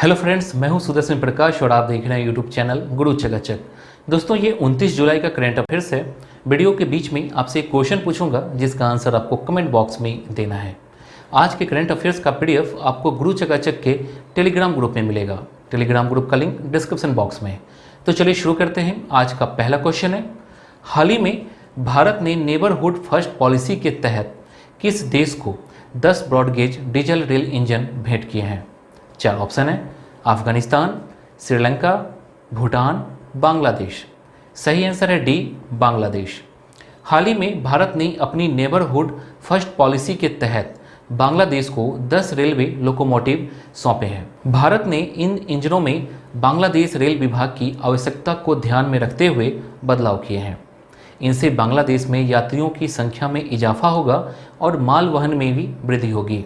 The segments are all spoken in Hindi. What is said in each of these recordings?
हेलो फ्रेंड्स, मैं हूं सुदर्शन प्रकाश और आप देख रहे हैं यूट्यूब चैनल गुरु चकाचक। दोस्तों, ये 29 जुलाई का करंट अफेयर्स है। वीडियो के बीच में आपसे एक क्वेश्चन पूछूंगा जिसका आंसर आपको कमेंट बॉक्स में देना है। आज के करंट अफेयर्स का पीडीएफ आपको गुरु चकाचक के टेलीग्राम ग्रुप में मिलेगा। टेलीग्राम ग्रुप का लिंक डिस्क्रिप्शन बॉक्स में है। तो चलिए शुरू करते हैं। आज का पहला क्वेश्चन है, हाल ही में भारत ने नेबरहुड फर्स्ट पॉलिसी के तहत किस देश को 10 ब्रॉडगेज डीजल रेल इंजन भेंट किए हैं? चार ऑप्शन है, अफगानिस्तान, श्रीलंका, भूटान, बांग्लादेश। सही आंसर है डी, बांग्लादेश। हाल ही में भारत ने अपनी नेबरहुड फर्स्ट पॉलिसी के तहत बांग्लादेश को 10 रेलवे लोकोमोटिव सौंपे हैं। भारत ने इन इंजनों में बांग्लादेश रेल विभाग की आवश्यकता को ध्यान में रखते हुए बदलाव किए हैं। इनसे बांग्लादेश में यात्रियों की संख्या में इजाफा होगा और माल वहन में भी वृद्धि होगी।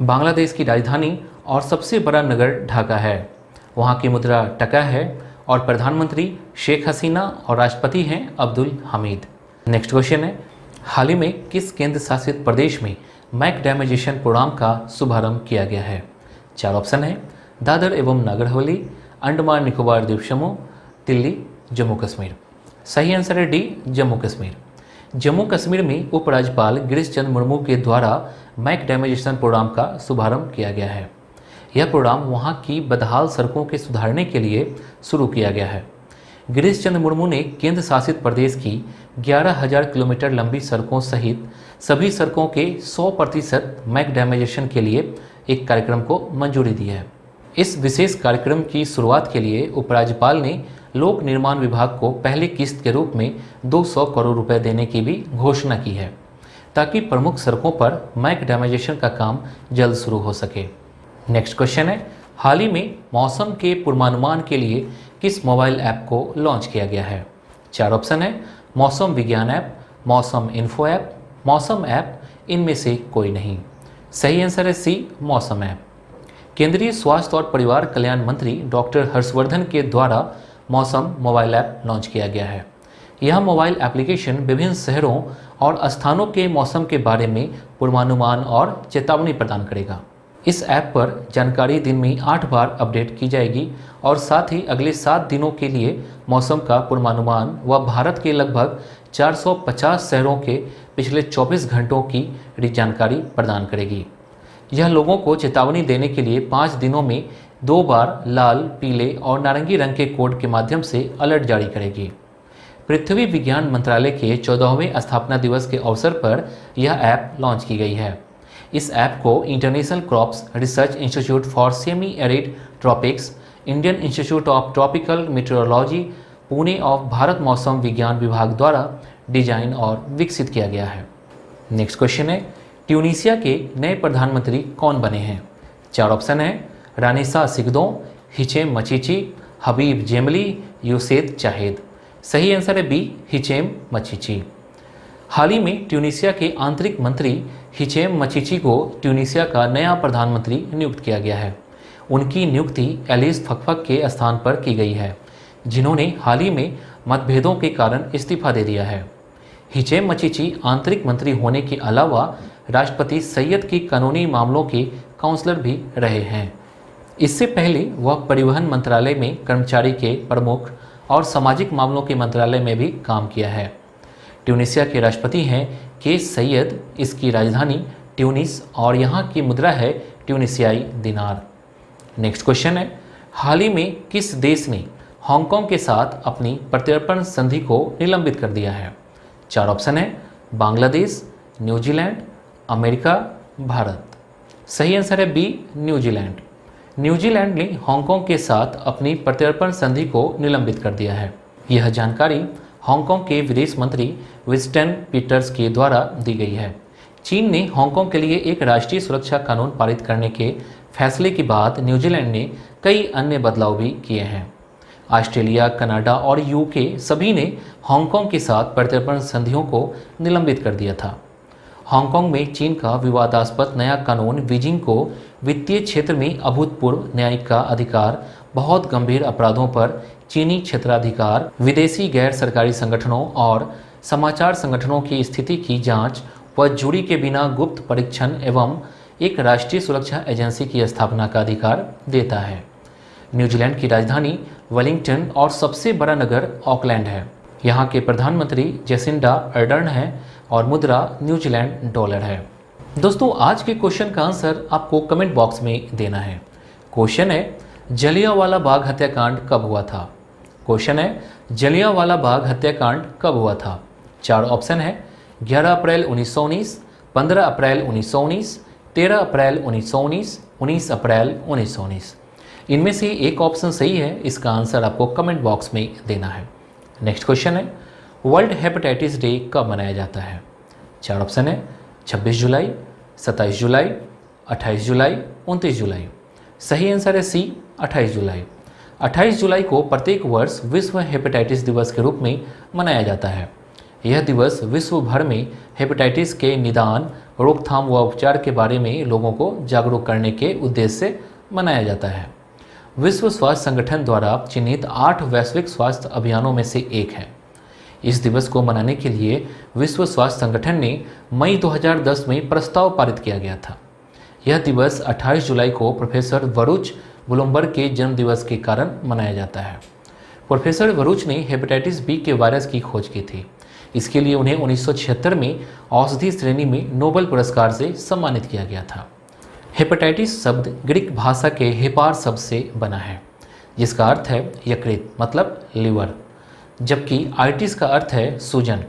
बांग्लादेश की राजधानी और सबसे बड़ा नगर ढाका है। वहाँ की मुद्रा टका है और प्रधानमंत्री शेख हसीना और राष्ट्रपति हैं अब्दुल हमीद। नेक्स्ट क्वेश्चन है, हाल ही में किस केंद्र शासित प्रदेश में मैकडेमाइजेशन प्रोग्राम का शुभारंभ किया गया है? चार ऑप्शन है, दादर एवं नगर हवेली, अंडमान निकोबार द्वीप समूह, दिल्ली, जम्मू कश्मीर। सही आंसर है डी, जम्मू कश्मीर। जम्मू कश्मीर में उपराज्यपाल गिरीश चंद्र मुर्मू के द्वारा मैकडेमाइजेशन प्रोग्राम का शुभारंभ किया गया है। यह प्रोग्राम वहां की बदहाल सड़कों के सुधारने के लिए शुरू किया गया है। गिरीश चंद्र मुर्मू ने केंद्र शासित प्रदेश की 11,000 किलोमीटर लंबी सड़कों सहित सभी सड़कों के 100% मैकडेमाइजेशन के लिए एक कार्यक्रम को मंजूरी दी है। इस विशेष कार्यक्रम की शुरुआत के लिए उपराज्यपाल ने लोक निर्माण विभाग को पहली किस्त के रूप में 200 करोड़ रुपए देने की भी घोषणा की है, ताकि प्रमुख सड़कों पर मैकडेमाइजेशन का काम जल्द शुरू हो सके। नेक्स्ट क्वेश्चन है, हाल ही में मौसम के पूर्वानुमान के लिए किस मोबाइल ऐप को लॉन्च किया गया है? चार ऑप्शन है, मौसम विज्ञान ऐप, मौसम इन्फो ऐप, मौसम ऐप, इनमें से कोई नहीं। सही आंसर है सी, मौसम ऐप। केंद्रीय स्वास्थ्य और परिवार कल्याण मंत्री डॉक्टर हर्षवर्धन के द्वारा मौसम मोबाइल ऐप लॉन्च किया गया है। यह मोबाइल एप्लीकेशन विभिन्न शहरों और स्थानों के मौसम के बारे में पूर्वानुमान और चेतावनी प्रदान करेगा। इस ऐप पर जानकारी दिन में 8 बार अपडेट की जाएगी और साथ ही अगले 7 दिनों के लिए मौसम का पूर्वानुमान व भारत के लगभग 450 शहरों के पिछले 24 घंटों की जानकारी प्रदान करेगी। यह लोगों को चेतावनी देने के लिए 5 दिनों में 2 बार लाल, पीले और नारंगी रंग के कोड के माध्यम से अलर्ट जारी करेगी। पृथ्वी विज्ञान मंत्रालय के 14वें स्थापना दिवस के अवसर पर यह ऐप लॉन्च की गई है। इस ऐप को International Crops Research Institute for Semi Arid Tropics, Indian Institute of Tropical Meteorology, Pune of Bharat Mausam Vigyan विभाग द्वारा डिजाइन और विकसित किया गया है। नेक्स्ट क्वेश्चन है, ट्यूनीशिया के नए प्रधानमंत्री कौन बने हैं? चार ऑप्शन है, रानिसा सिगदों, हिचेम मचीची, हबीब जेमली, यूसेद चाहेद। सही आंसर है बी, हिचेम मचीची। हाल ही में ट्यूनीशिया के आंतरिक मंत्री हिचेम मचीची को ट्यूनीशिया का नया प्रधानमंत्री नियुक्त किया गया है। उनकी नियुक्ति एलिस फकफक के स्थान पर की गई है, जिन्होंने हाल ही में मतभेदों के कारण इस्तीफा दे दिया है। हिचेम मचीची आंतरिक मंत्री होने के अलावा राष्ट्रपति सैयद की कानूनी मामलों के काउंसलर भी रहे हैं। इससे पहले वह परिवहन मंत्रालय में कर्मचारी के प्रमुख और सामाजिक मामलों के मंत्रालय में भी काम किया है। ट्यूनीशिया के राष्ट्रपति हैं के सैयद, इसकी राजधानी ट्यूनिस और यहाँ की मुद्रा है ट्यूनिसियाई दिनार। नेक्स्ट क्वेश्चन है, हाल ही में किस देश ने हांगकांग के साथ अपनी प्रत्यर्पण संधि को निलंबित कर दिया है? चार ऑप्शन है, बांग्लादेश, न्यूजीलैंड, अमेरिका, भारत। सही आंसर है बी, न्यूजीलैंड। न्यूजीलैंड ने हांगकांग के साथ अपनी प्रत्यर्पण संधि को निलंबित कर दिया है। यह जानकारी हांगकांग के विदेश मंत्री विंस्टन पीटर्स के द्वारा दी गई है। चीन ने हांगकांग के लिए एक राष्ट्रीय सुरक्षा कानून पारित करने के फैसले के बाद न्यूजीलैंड ने कई अन्य बदलाव भी किए हैं। ऑस्ट्रेलिया, कनाडा और यूके सभी ने हांगकांग के साथ प्रत्यर्पण संधियों को निलंबित कर दिया था। हांगकांग में चीन का विवादास्पद नया कानून बीजिंग को वित्तीय क्षेत्र में अभूतपूर्व न्यायिक का अधिकार, बहुत गंभीर अपराधों पर चीनी क्षेत्राधिकार, विदेशी गैर सरकारी संगठनों और समाचार संगठनों की स्थिति की जांच व जूरी के बिना गुप्त परीक्षण एवं एक राष्ट्रीय सुरक्षा एजेंसी की स्थापना का अधिकार देता है। न्यूजीलैंड की राजधानी वेलिंगटन और सबसे बड़ा नगर ऑकलैंड है। यहाँ के प्रधानमंत्री जेसिंडा अर्डर्न है और मुद्रा न्यूजीलैंड डॉलर है। दोस्तों, आज के क्वेश्चन का आंसर आपको कमेंट बॉक्स में देना है। क्वेश्चन है, जलियांवाला बाग हत्याकांड कब हुआ था? क्वेश्चन है, जलियांवाला बाग हत्याकांड कब हुआ था? 4 ऑप्शन है, 11 अप्रैल 1919, 15 अप्रैल 1919, 13 अप्रैल 1919, 19 अप्रैल 1919। इनमें से एक ऑप्शन सही है, इसका आंसर आपको कमेंट बॉक्स में देना है। नेक्स्ट क्वेश्चन है, वर्ल्ड हेपेटाइटिस डे कब मनाया जाता है? 4 ऑप्शन है, 26 जुलाई, 27 जुलाई, 28 जुलाई, 29 जुलाई। सही आंसर है सी, 28 जुलाई। 28 जुलाई को प्रत्येक वर्ष विश्व हेपेटाइटिस दिवस के रूप में मनाया जाता है। यह दिवस विश्व भर में हेपेटाइटिस के निदान, रोकथाम व उपचार के बारे में लोगों को जागरूक करने के उद्देश्य से मनाया जाता है। विश्व स्वास्थ्य संगठन द्वारा चिन्हित 8 वैश्विक स्वास्थ्य अभियानों में से एक है। इस दिवस को मनाने के लिए विश्व स्वास्थ्य संगठन ने मई 2010 में प्रस्ताव पारित किया गया था। यह दिवस 28 जुलाई को प्रोफेसर वरुच ब्लूमबर्ग के जन्म दिवस के कारण मनाया जाता है। प्रोफेसर वरुच ने हेपेटाइटिस बी के वायरस की खोज की थी। इसके लिए उन्हें 1976 में औषधि श्रेणी में नोबेल पुरस्कार से सम्मानित किया गया था। हेपेटाइटिस शब्द ग्रीक भाषा के हेपार शब्द से बना है, जिसका अर्थ है यकृत मतलब लीवर, जबकि आइटिस का अर्थ है सूजन।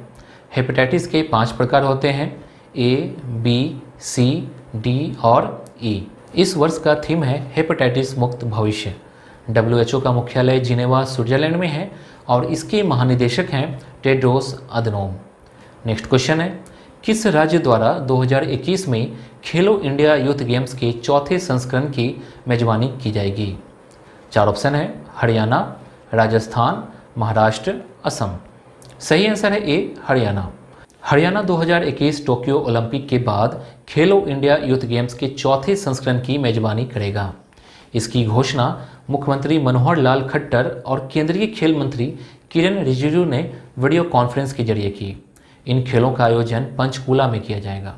हेपेटाइटिस के 5 प्रकार होते हैं, ए, बी, सी, डी और ई। इस वर्ष का थीम है हेपेटाइटिस मुक्त भविष्य। WHO का मुख्यालय जिनेवा स्विट्जरलैंड में है और इसके महानिदेशक हैं टेड्रोस अधनोम। नेक्स्ट क्वेश्चन है, किस राज्य द्वारा 2021 में खेलो इंडिया यूथ गेम्स के चौथे संस्करण की मेजबानी की जाएगी? 4 ऑप्शन है, हरियाणा, राजस्थान, महाराष्ट्र, असम। सही आंसर है ए, हरियाणा। हरियाणा 2021 टोक्यो ओलंपिक के बाद खेलो इंडिया यूथ गेम्स के चौथे संस्करण की मेजबानी करेगा। इसकी घोषणा मुख्यमंत्री मनोहर लाल खट्टर और केंद्रीय खेल मंत्री किरेन रिजिजू ने वीडियो कॉन्फ्रेंस के जरिए की। इन खेलों का आयोजन पंचकूला में किया जाएगा।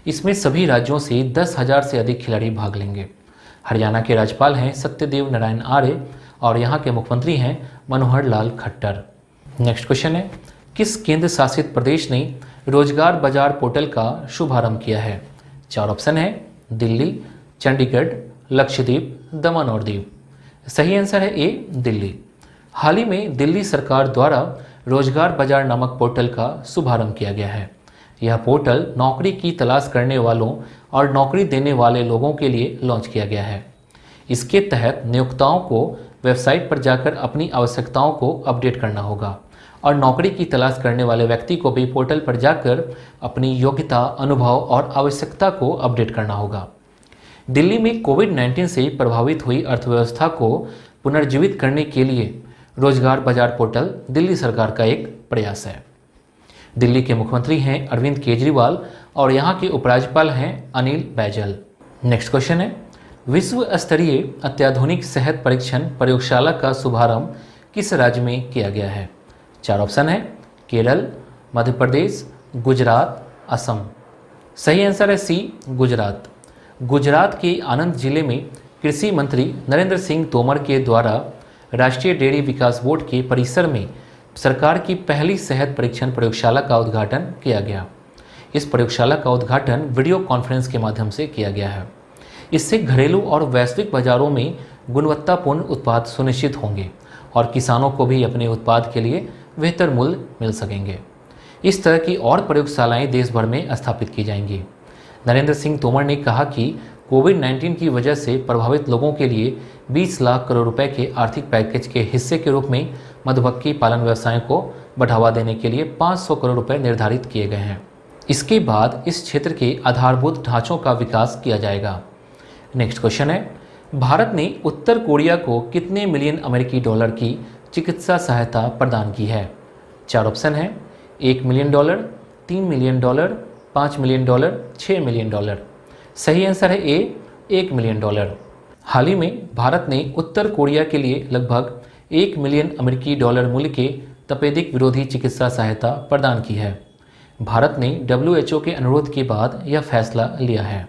इसमें सभी राज्यों से 10,000 से अधिक खिलाड़ी भाग लेंगे। हरियाणा के राज्यपाल हैं सत्यदेव नारायण आर्य और यहाँ के मुख्यमंत्री हैं मनोहर लाल खट्टर। नेक्स्ट क्वेश्चन है, किस केंद्र शासित प्रदेश ने रोजगार बाजार पोर्टल का शुभारंभ किया है? 4 ऑप्शन है, दिल्ली, चंडीगढ़, लक्षद्वीप, दमन और दीव। सही आंसर है ए, दिल्ली। हाल ही में दिल्ली सरकार द्वारा रोजगार बाजार नामक पोर्टल का शुभारंभ किया गया है। यह पोर्टल नौकरी की तलाश करने वालों और नौकरी देने वाले लोगों के लिए लॉन्च किया गया है। इसके तहत नियोक्ताओं को वेबसाइट पर जाकर अपनी आवश्यकताओं को अपडेट करना होगा और नौकरी की तलाश करने वाले व्यक्ति को भी पोर्टल पर जाकर अपनी योग्यता, अनुभव और आवश्यकता को अपडेट करना होगा। दिल्ली में कोविड-19 से प्रभावित हुई अर्थव्यवस्था को पुनर्जीवित करने के लिए रोजगार बाजार पोर्टल दिल्ली सरकार का एक प्रयास है। दिल्ली के मुख्यमंत्री हैं अरविंद केजरीवाल और यहाँ के उपराज्यपाल हैं अनिल बैजल। नेक्स्ट क्वेश्चन है, विश्व स्तरीय अत्याधुनिक सेहत परीक्षण प्रयोगशाला का शुभारंभ किस राज्य में किया गया है? 4 ऑप्शन है, केरल, मध्य प्रदेश, गुजरात, असम। सही आंसर है सी, गुजरात। गुजरात के आनंद जिले में कृषि मंत्री नरेंद्र सिंह तोमर के द्वारा राष्ट्रीय डेयरी विकास बोर्ड के परिसर में सरकार की पहली सेहत परीक्षण प्रयोगशाला का उद्घाटन किया गया। इस प्रयोगशाला का उद्घाटन वीडियो कॉन्फ्रेंस के माध्यम से किया गया है। इससे घरेलू और वैश्विक बाजारों में गुणवत्तापूर्ण उत्पाद सुनिश्चित होंगे और किसानों को भी अपने उत्पाद के लिए बेहतर मूल्य मिल सकेंगे। इस तरह की और प्रयोगशालाएं देश भर में स्थापित की जाएंगी। नरेंद्र सिंह तोमर ने कहा कि कोविड-19 की वजह से प्रभावित लोगों के लिए 20 लाख करोड़ रुपए के आर्थिक पैकेज के हिस्से के रूप में मधुमक्खी पालन व्यवसाय को बढ़ावा देने के लिए 500 करोड़ रुपए निर्धारित किए गए हैं। इसके बाद इस क्षेत्र के आधारभूत ढांचों का विकास किया जाएगा। नेक्स्ट क्वेश्चन है, भारत ने उत्तर कोरिया को कितने मिलियन अमेरिकी डॉलर की चिकित्सा सहायता प्रदान की है? 4 ऑप्शन है, $1 मिलियन, $3 मिलियन, $5 मिलियन, $6 मिलियन। सही आंसर है ए, $1 मिलियन। हाल ही में भारत ने उत्तर कोरिया के लिए लगभग $1 मिलियन अमेरिकी डॉलर मूल्य के तपेदिक विरोधी चिकित्सा सहायता प्रदान की है। भारत ने WHO के अनुरोध के बाद यह फैसला लिया है।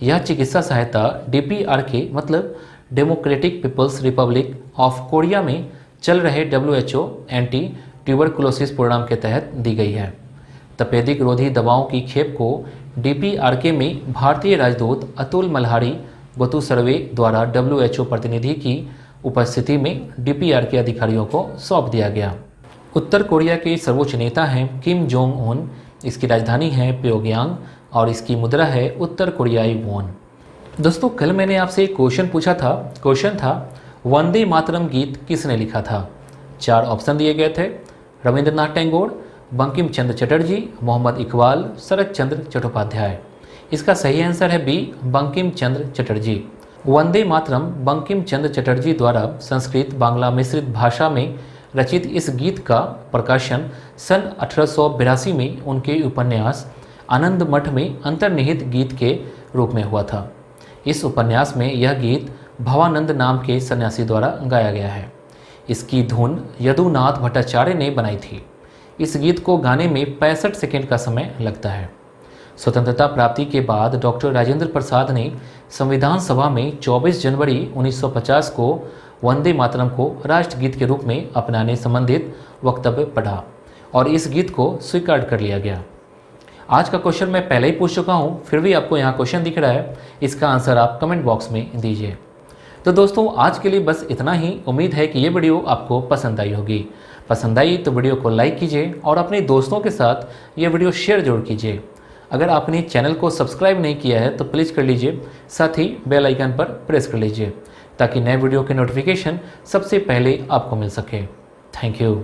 यह चिकित्सा सहायता DPRK मतलब Democratic People's Republic of Korea में चल रहे WHO एंटी ट्यूबरकुलोसिस प्रोग्राम के तहत दी गई है। तपेदिक रोधी दवाओं की खेप को DPRK में भारतीय राजदूत अतुल मल्हारी गोतुसर्वे द्वारा WHO प्रतिनिधि की उपस्थिति में DPRK अधिकारियों को सौंप दिया गया। उत्तर कोरिया के सर्वोच्च नेता हैं किम जोंग उन। इसकी राजधानी है प्योंगयांग और इसकी मुद्रा है उत्तर कोरियाई वॉन। दोस्तों, कल मैंने आपसे एक क्वेश्चन पूछा था। क्वेश्चन था, वंदे मातरम गीत किसने लिखा था? 4 ऑप्शन दिए गए थे, रविंद्रनाथ टैगोर, बंकिम चंद्र चटर्जी, मोहम्मद इकबाल, शरत चंद्र चट्टोपाध्याय। इसका सही आंसर है बी, बंकिम चंद्र चटर्जी। वंदे मातरम बंकिम चंद्र चटर्जी द्वारा संस्कृत बांग्ला मिश्रित भाषा में रचित इस गीत का प्रकाशन सन 1882 में उनके उपन्यास आनंद मठ में अंतर्निहित गीत के रूप में हुआ था। इस उपन्यास में यह गीत भवानंद नाम के सन्यासी द्वारा गाया गया है। इसकी धुन यदुनाथ भट्टाचार्य ने बनाई थी। इस गीत को गाने में 65 सेकंड का समय लगता है। स्वतंत्रता प्राप्ति के बाद डॉक्टर राजेंद्र प्रसाद ने संविधान सभा में 24 जनवरी 1950 को वंदे मातरम को राष्ट्रगीत के रूप में अपनाने संबंधित वक्तव्य पढ़ा और इस गीत को स्वीकार कर लिया गया। आज का क्वेश्चन मैं पहले ही पूछ चुका हूँ, फिर भी आपको यहाँ क्वेश्चन दिख रहा है। इसका आंसर आप कमेंट बॉक्स में दीजिए। तो दोस्तों, आज के लिए बस इतना ही। उम्मीद है कि ये वीडियो आपको पसंद आई होगी। पसंद आई तो वीडियो को लाइक कीजिए और अपने दोस्तों के साथ ये वीडियो शेयर जरूर कीजिए। अगर आपने चैनल को सब्सक्राइब नहीं किया है तो प्लीज़ कर लीजिए, साथ ही बेल आइकन पर प्रेस कर लीजिए ताकि नए वीडियो के नोटिफिकेशन सबसे पहले आपको मिल सके। Thank you.